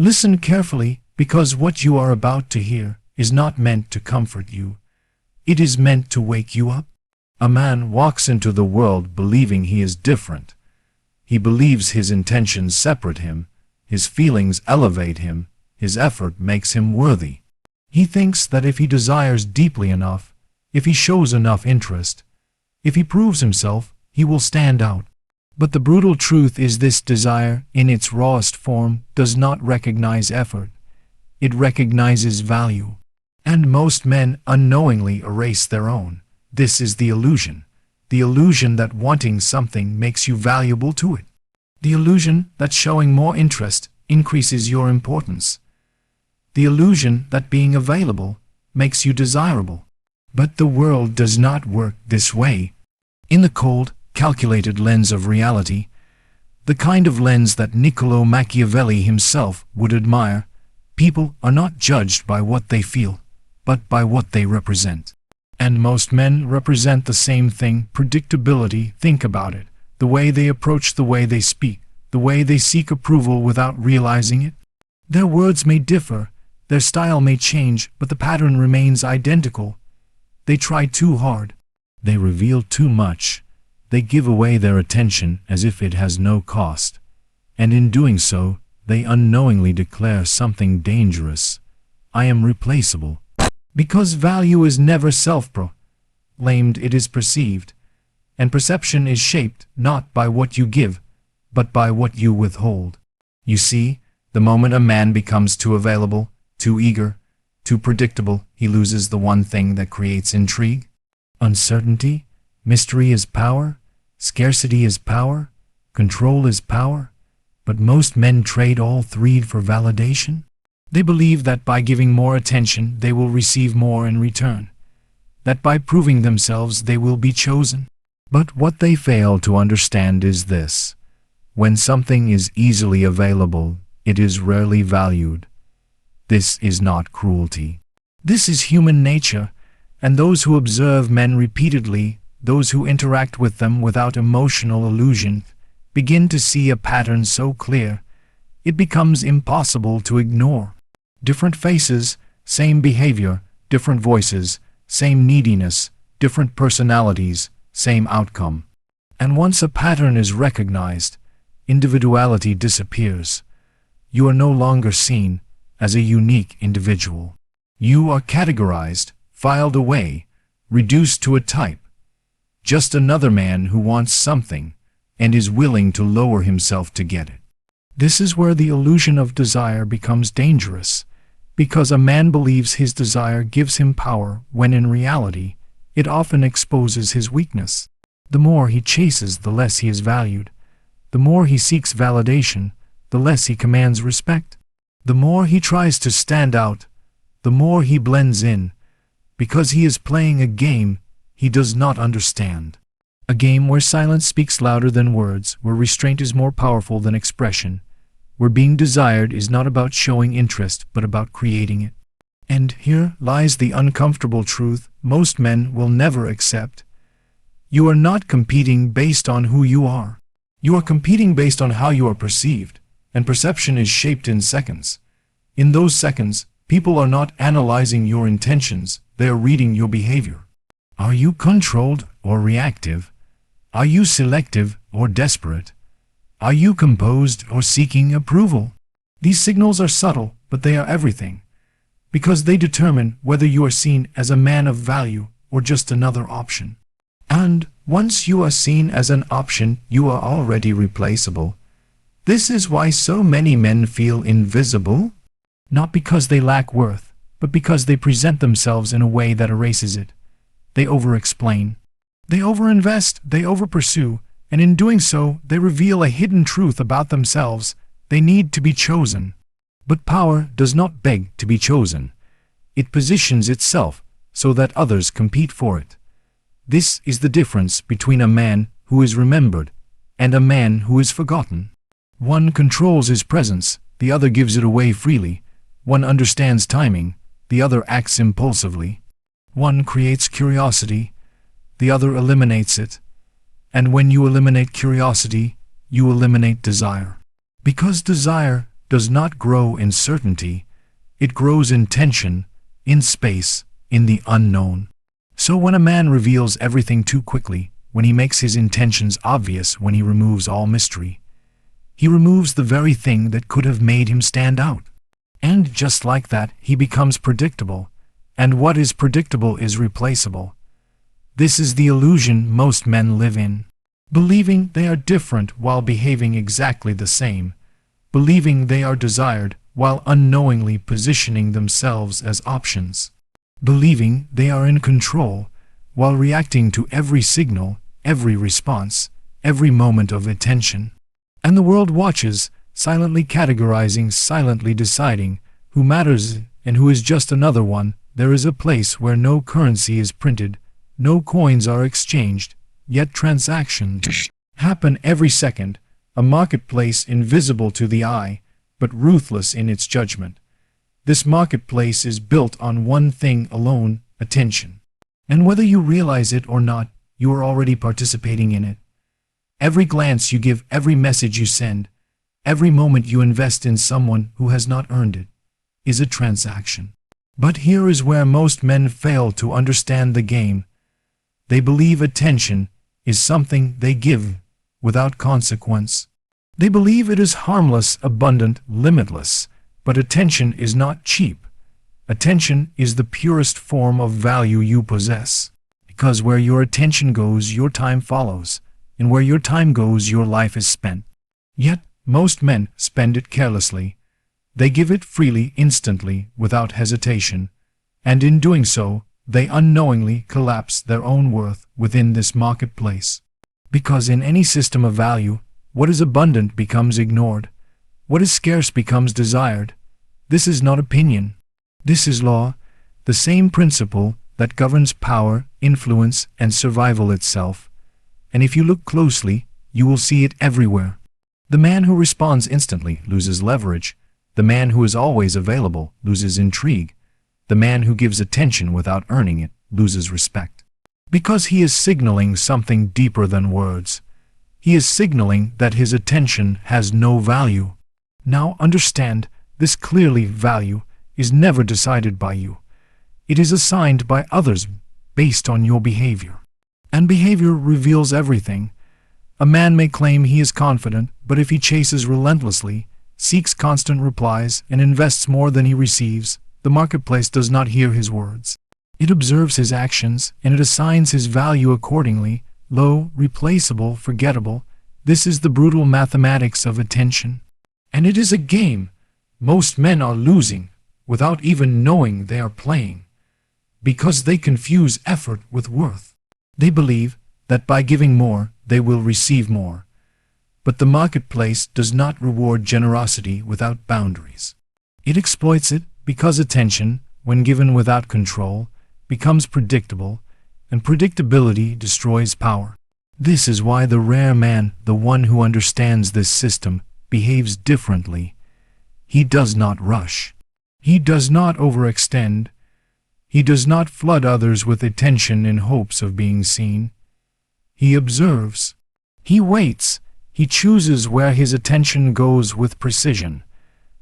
Listen carefully, because what you are about to hear is not meant to comfort you. It is meant to wake you up. A man walks into the world believing he is different. He believes his intentions separate him, his feelings elevate him, his effort makes him worthy. He thinks that if he desires deeply enough, if he shows enough interest, if he proves himself, he will stand out. But the brutal truth is this: desire, in its rawest form, does not recognize effort. It recognizes value. And most men unknowingly erase their own. This is the illusion that wanting something makes you valuable to it. The illusion that showing more interest increases your importance. The illusion that being available makes you desirable. But the world does not work this way. In the cold, calculated lens of reality, the kind of lens that Niccolo Machiavelli himself would admire, people are not judged by what they feel, but by what they represent. And most men represent the same thing: predictability. Think about it. The way they approach, the way they speak, the way they seek approval without realizing it. Their words may differ, their style may change, but the pattern remains identical. They try too hard. They reveal too much. They give away their attention as if it has no cost. And in doing so, they unknowingly declare something dangerous. I am replaceable. Because value is never self-proclaimed, it is perceived. And perception is shaped not by what you give, but by what you withhold. You see, the moment a man becomes too available, too eager, too predictable, he loses the one thing that creates intrigue. Uncertainty, mystery is power, scarcity is power, control is power. But most men trade all three for validation. They believe that by giving more attention they will receive more in return, that by proving themselves they will be chosen. But what they fail to understand is this: when something is easily available, it is rarely valued. This is not cruelty. This is human nature, and those who observe men repeatedly, those who interact with them without emotional illusion, begin to see a pattern so clear, it becomes impossible to ignore. Different faces, same behavior; different voices, same neediness; different personalities, same outcome. And once a pattern is recognized, individuality disappears. You are no longer seen as a unique individual. You are categorized, filed away, reduced to a type. Just another man who wants something and is willing to lower himself to get it. This is where the illusion of desire becomes dangerous, because a man believes his desire gives him power when in reality it often exposes his weakness. The more he chases, the less he is valued. The more he seeks validation, the less he commands respect. The more he tries to stand out, the more he blends in, because he is playing a game he does not understand. A game where silence speaks louder than words, where restraint is more powerful than expression, where being desired is not about showing interest but about creating it. And here lies the uncomfortable truth most men will never accept. You are not competing based on who you are. You are competing based on how you are perceived, and perception is shaped in seconds. In those seconds, people are not analyzing your intentions, they are reading your behavior. Are you controlled or reactive? Are you selective or desperate? Are you composed or seeking approval? These signals are subtle, but they are everything, because they determine whether you are seen as a man of value or just another option. And once you are seen as an option, you are already replaceable. This is why so many men feel invisible, not because they lack worth, but because they present themselves in a way that erases it. They over-explain, they over-invest, they over-pursue, and in doing so, they reveal a hidden truth about themselves. They need to be chosen. But power does not beg to be chosen. It positions itself so that others compete for it. This is the difference between a man who is remembered and a man who is forgotten. One controls his presence, the other gives it away freely. One understands timing, the other acts impulsively. One creates curiosity, the other eliminates it. And when you eliminate curiosity, you eliminate desire. Because desire does not grow in certainty, it grows in tension, in space, in the unknown. So when a man reveals everything too quickly, when he makes his intentions obvious, when he removes all mystery, he removes the very thing that could have made him stand out. And just like that, he becomes predictable, and what is predictable is replaceable. This is the illusion most men live in, believing they are different while behaving exactly the same, believing they are desired while unknowingly positioning themselves as options, believing they are in control while reacting to every signal, every response, every moment of attention. And the world watches, silently categorizing, silently deciding who matters and who is just another one. There is a place where no currency is printed, no coins are exchanged, yet transactions happen every second, a marketplace invisible to the eye, but ruthless in its judgment. This marketplace is built on one thing alone, attention. And whether you realize it or not, you are already participating in it. Every glance you give, every message you send, every moment you invest in someone who has not earned it, is a transaction. But here is where most men fail to understand the game. They believe attention is something they give without consequence. They believe it is harmless, abundant, limitless. But attention is not cheap. Attention is the purest form of value you possess. Because where your attention goes, your time follows. And where your time goes, your life is spent. Yet, most men spend it carelessly. They give it freely, instantly, without hesitation. And in doing so, they unknowingly collapse their own worth within this marketplace. Because in any system of value, what is abundant becomes ignored. What is scarce becomes desired. This is not opinion. This is law, the same principle that governs power, influence, and survival itself. And if you look closely, you will see it everywhere. The man who responds instantly loses leverage. The man who is always available loses intrigue. The man who gives attention without earning it loses respect. Because he is signaling something deeper than words. He is signaling that his attention has no value. Now understand, this clearly value is never decided by you. It is assigned by others based on your behavior. And behavior reveals everything. A man may claim he is confident, but if he chases relentlessly, seeks constant replies, and invests more than he receives, the marketplace does not hear his words. It observes his actions, and it assigns his value accordingly. Low, replaceable, forgettable. This is the brutal mathematics of attention. And it is a game. Most men are losing, without even knowing they are playing, because they confuse effort with worth. They believe that by giving more, they will receive more. But the marketplace does not reward generosity without boundaries. It exploits it because attention, when given without control, becomes predictable, and predictability destroys power. This is why the rare man, the one who understands this system, behaves differently. He does not rush. He does not overextend. He does not flood others with attention in hopes of being seen. He observes. He waits. He chooses where his attention goes with precision,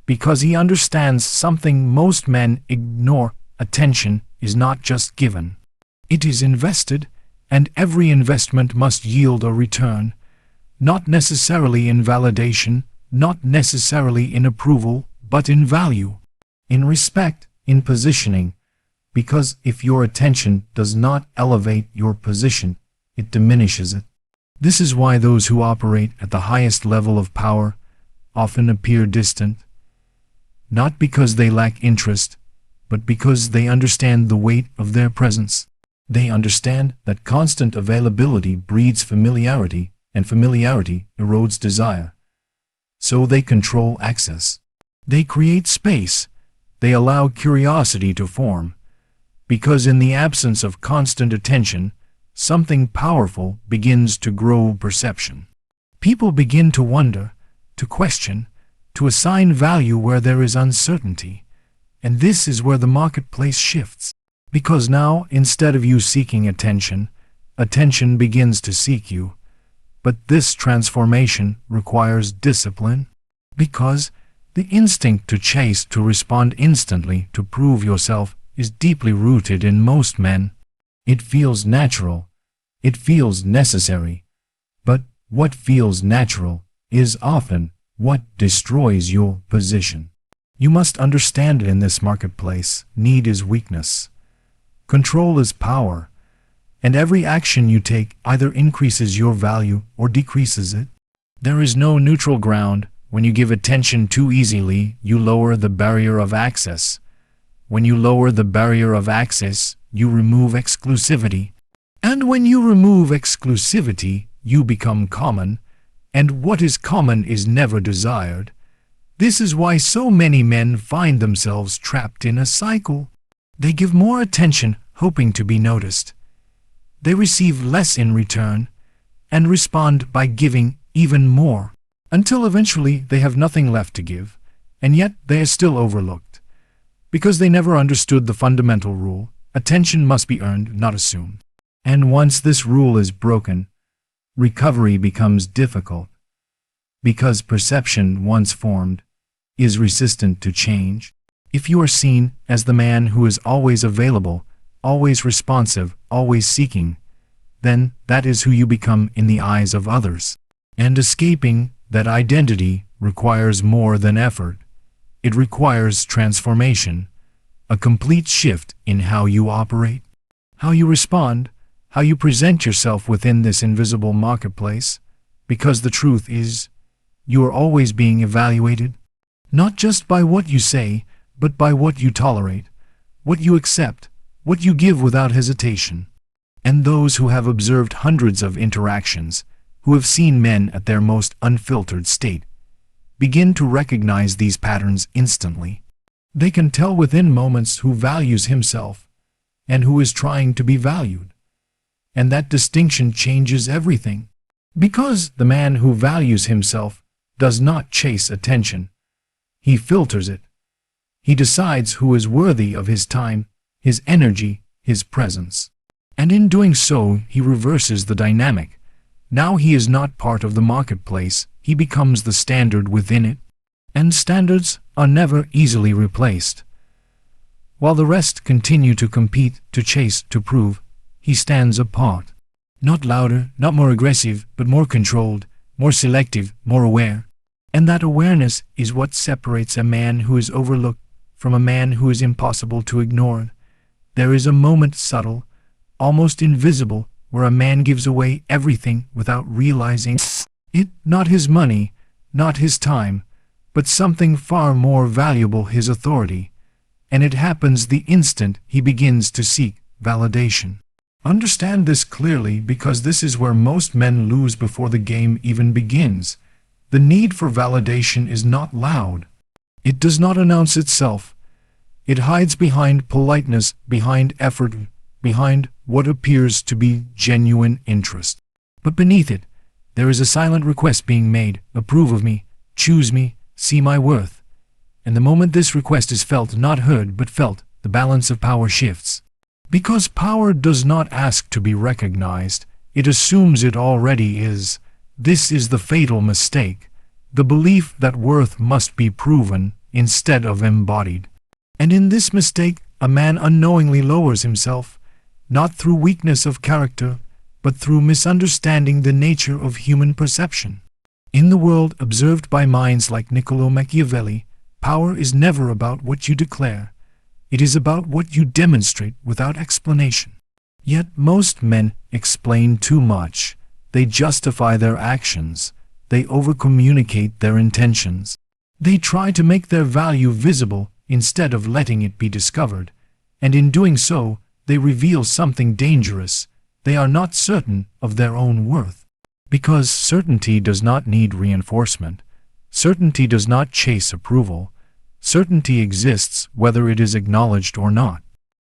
because he understands something most men ignore. Attention is not just given. It is invested, and every investment must yield a return, not necessarily in validation, not necessarily in approval, but in value, in respect, in positioning. Because if your attention does not elevate your position, it diminishes it. This is why those who operate at the highest level of power often appear distant, not because they lack interest, but because they understand the weight of their presence. They understand that constant availability breeds familiarity, and familiarity erodes desire. So they control access. They create space. They allow curiosity to form. Because in the absence of constant attention, something powerful begins to grow: perception. People begin to wonder, to question, to assign value where there is uncertainty. And this is where the marketplace shifts. Because now, instead of you seeking attention, attention begins to seek you. But this transformation requires discipline. Because The instinct to chase, to respond instantly, to prove yourself, is deeply rooted in most men. It feels natural. It feels necessary. But what feels natural is often what destroys your position. You must understand in this marketplace, need is weakness. Control is power. And every action you take either increases your value or decreases it. There is no neutral ground. When you give attention too easily, you lower the barrier of access. When you lower the barrier of access, you remove exclusivity. And when you remove exclusivity, you become common, and what is common is never desired. This is why so many men find themselves trapped in a cycle. They give more attention, hoping to be noticed. They receive less in return, and respond by giving even more, until eventually they have nothing left to give, and yet they are still overlooked. Because they never understood the fundamental rule, attention must be earned, not assumed. And once this rule is broken, recovery becomes difficult. Because perception, once formed, is resistant to change. If you are seen as the man who is always available, always responsive, always seeking, then that is who you become in the eyes of others. And escaping that identity requires more than effort. It requires transformation, a complete shift in how you operate, how you respond, how you present yourself within this invisible marketplace, because the truth is, you are always being evaluated, not just by what you say, but by what you tolerate, what you accept, what you give without hesitation. And those who have observed hundreds of interactions, who have seen men at their most unfiltered state, begin to recognize these patterns instantly. They can tell within moments who values himself and who is trying to be valued. And that distinction changes everything. Because the man who values himself does not chase attention. He filters it. He decides who is worthy of his time, his energy, his presence. And in doing so, he reverses the dynamic. Now he is not part of the marketplace, he becomes the standard within it. And standards are never easily replaced. While the rest continue to compete, to chase, to prove, he stands apart. Not louder, not more aggressive, but more controlled, more selective, more aware. And that awareness is what separates a man who is overlooked from a man who is impossible to ignore. There is a moment subtle, almost invisible, where a man gives away everything without realizing it, not his money, not his time, but something far more valuable, his authority. And it happens the instant he begins to seek validation. Understand this clearly, because this is where most men lose before the game even begins. The need for validation is not loud. It does not announce itself. It hides behind politeness, behind effort, behind what appears to be genuine interest. But beneath it, there is a silent request being made: approve of me, choose me, see my worth. And the moment this request is felt, not heard but felt, the balance of power shifts. Because power does not ask to be recognized, it assumes it already is. This is the fatal mistake, the belief that worth must be proven instead of embodied. And in this mistake, a man unknowingly lowers himself, not through weakness of character, but through misunderstanding the nature of human perception. In the world observed by minds like Machiavelli, power is never about what you declare. It is about what you demonstrate without explanation. Yet most men explain too much. They justify their actions. They overcommunicate their intentions. They try to make their value visible instead of letting it be discovered. And in doing so, they reveal something dangerous. They are not certain of their own worth. Because certainty does not need reinforcement. Certainty does not chase approval. Certainty exists whether it is acknowledged or not.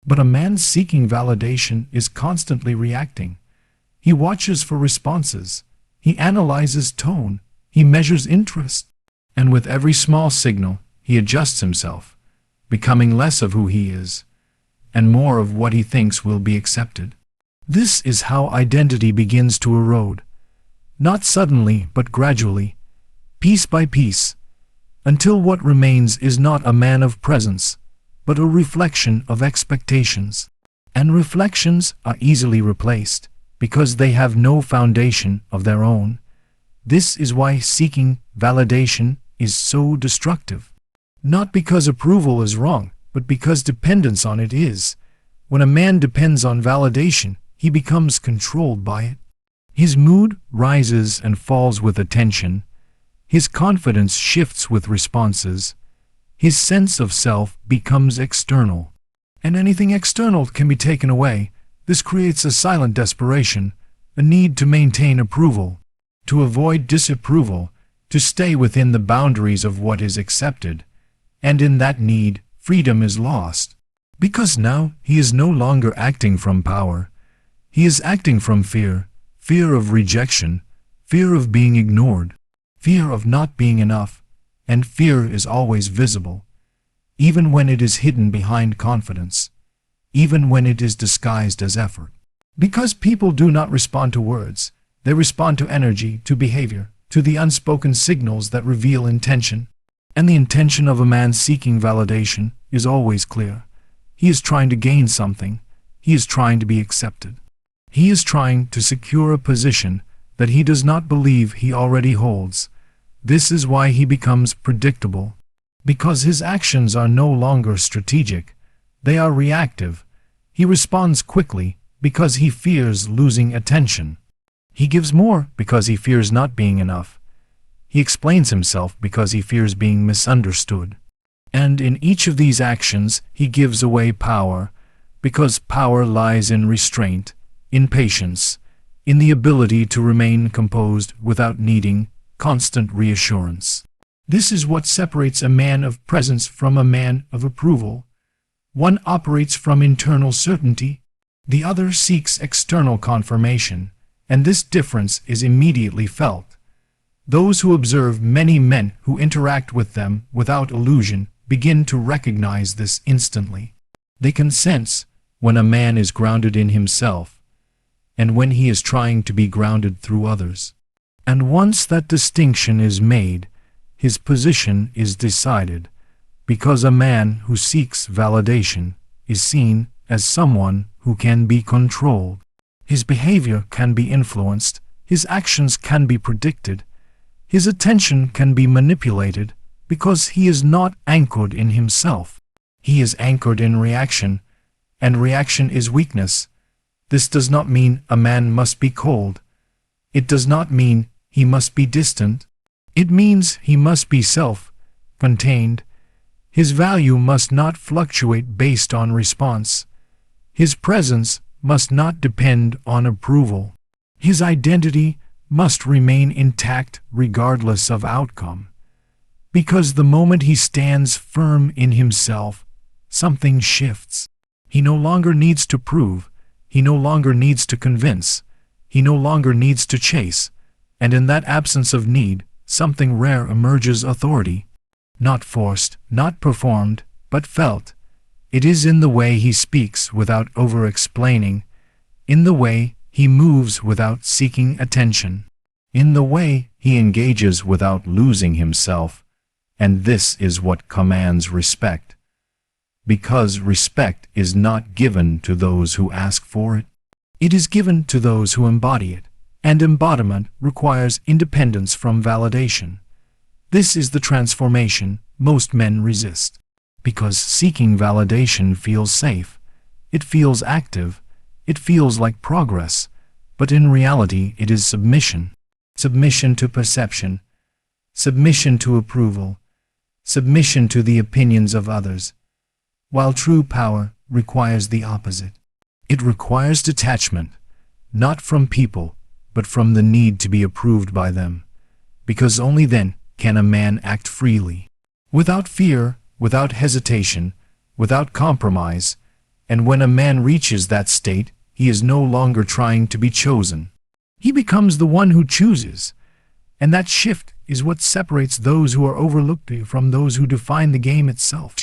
But a man seeking validation is constantly reacting. He watches for responses. He analyzes tone. He measures interest. And with every small signal, he adjusts himself, becoming less of who he is, and more of what he thinks will be accepted. This is how identity begins to erode. Not suddenly, but gradually, piece by piece, until what remains is not a man of presence, but a reflection of expectations. And reflections are easily replaced, because they have no foundation of their own. This is why seeking validation is so destructive. Not because approval is wrong, but because dependence on it is. When a man depends on validation, he becomes controlled by it. His mood rises and falls with attention. His confidence shifts with responses. His sense of self becomes external. And anything external can be taken away. This creates a silent desperation, a need to maintain approval, to avoid disapproval, to stay within the boundaries of what is accepted. And in that need, freedom is lost. Because now he is no longer acting from power. He is acting from fear, fear of rejection, fear of being ignored, fear of not being enough, and fear is always visible, even when it is hidden behind confidence, even when it is disguised as effort. Because people do not respond to words, they respond to energy, to behavior, to the unspoken signals that reveal intention. And the intention of a man seeking validation is always clear. He is trying to gain something. He is trying to be accepted. He is trying to secure a position that he does not believe he already holds. This is why he becomes predictable. Because his actions are no longer strategic. They are reactive. He responds quickly because he fears losing attention. He gives more because he fears not being enough. He explains himself because he fears being misunderstood. And in each of these actions he gives away power, because power lies in restraint, in patience, in the ability to remain composed without needing constant reassurance. This is what separates a man of presence from a man of approval. One operates from internal certainty, the other seeks external confirmation, and this difference is immediately felt. Those who observe many men who interact with them without illusion begin to recognize this instantly. They can sense when a man is grounded in himself, and when he is trying to be grounded through others. And once that distinction is made, his position is decided, because a man who seeks validation is seen as someone who can be controlled. His behavior can be influenced, his actions can be predicted, his attention can be manipulated, because he is not anchored in himself. He is anchored in reaction, and reaction is weakness. This does not mean a man must be cold. It does not mean he must be distant. It means he must be self-contained. His value must not fluctuate based on response. His presence must not depend on approval. His identity must remain intact regardless of outcome. Because the moment he stands firm in himself, something shifts. He no longer needs to prove. He no longer needs to convince. He no longer needs to chase. And in that absence of need, something rare emerges: authority. Not forced, not performed, but felt. It is in the way he speaks without over-explaining, in the way he moves without seeking attention, in the way he engages without losing himself. And this is what commands respect. Because respect is not given to those who ask for it. It is given to those who embody it, and embodiment requires independence from validation. This is the transformation most men resist. Because seeking validation feels safe. It feels active. It feels like progress. But in reality it is submission. Submission to perception. Submission to approval. Submission to the opinions of others. While true power requires the opposite. It requires detachment, not from people, but from the need to be approved by them. Because only then can a man act freely, without fear, without hesitation, without compromise. And when a man reaches that state, he is no longer trying to be chosen. He becomes the one who chooses. And that shift is what separates those who are overlooked from those who define the game itself.